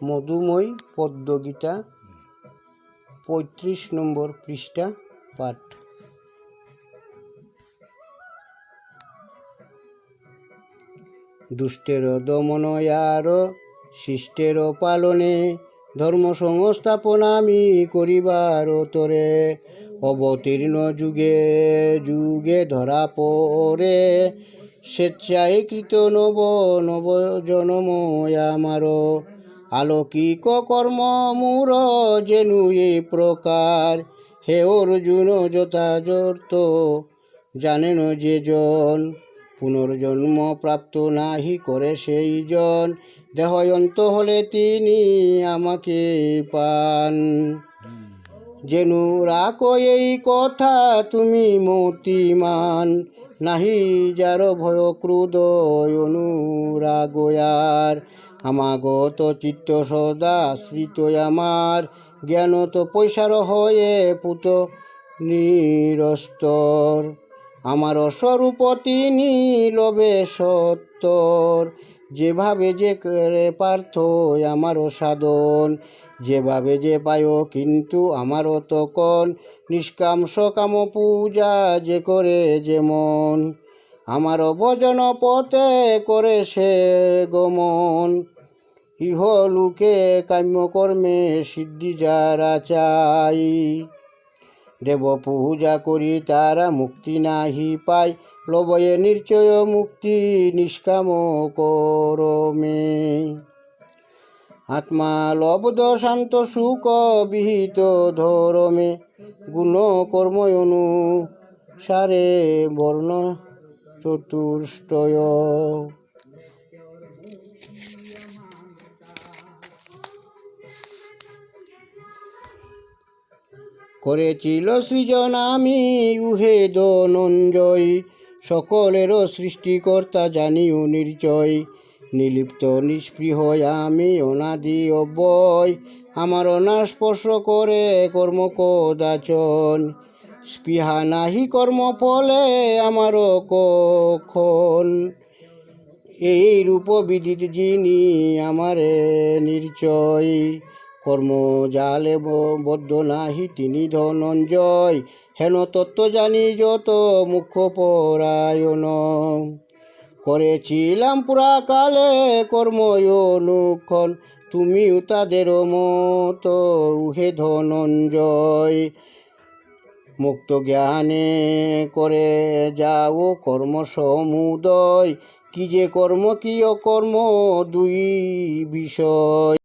মধুময় পদ্মগীতা ৩৫ নম্বর পৃষ্ঠা পাঠ। দুষ্টের দমন আর শিষ্টের পালনে, ধর্ম সংস্থাপন আমি করিবার তরে। অবতীর্ণ যুগে যুগে ধরা পড়ে, স্বেচ্ছায় কৃত নব নব জনময় আমার। আলৌকিক কর্ম মূর যেনু এই প্রকার, হে অর্জুন যথাযথ জানেন যে জন। পুনর্জন্ম প্রাপ্ত নাহি করে সেই জন, দেহয়ন্ত হলে তিনি আমাকে পান। যেনু রাখো এই কথা তুমি মতিমান, নাহি যার ভয় ক্রোধ অনুরাগয়ার। আমাগত চিত্ত সদা শ্রিত আমার, জ্ঞান তো পয়সার হয়ে পুত নিরস্তর। আমার স্বরূপ তিনি লোভে সত্তর, যেভাবে যে করে পার্থ আমার সাধন। যেভাবে যে পায় কিন্তু আমার তখন, নিষ্কাম সকাম পূজা যে করে যেমন। আমার ভজন পথে করে সে গমন, ইহলোকে কাম্য কর্মে সিদ্ধি যারা চাই। দেব পূজা করি তারা মুক্তি নাহি পায়, লবয়ে নিশ্চয় মুক্তি নিষ্কাম করমে। আত্মা লব্ধ শান্ত সুখ বিহিত ধর্মে, গুণ কর্ম অনুসারে বর্ণ চতুষ্টয়। করেছিল সৃজন আমি উহে ধনঞ্জয়, সকলের সৃষ্টিকর্তা জানিও নির্জয়। নিলিপ্ত নিষ্পৃহ আমি অনাদি অব্যয়, আমার অনার স্পর্শ করে কর্ম কদাচন। স্পৃহা নাহি কর্ম ফলে আমার কখন, এই রূপ বিদিত যিনি আমারে নিশ্চয়। কর্ম জালে বদ্ধ নাহি তিনি ধনঞ্জয়, হেন তত্ত্ব জানি যত মুখ্য পরায়ণ। করেছিলাম পুরাকালে কর্ম অনুক্ষণ, তুমিও তাদের মত উহে ধনঞ্জয়। মুক্ত জ্ঞানে করে যাও কর্ম সমুদয়, কি যে কর্ম কি অকর্ম দুই বিষয়।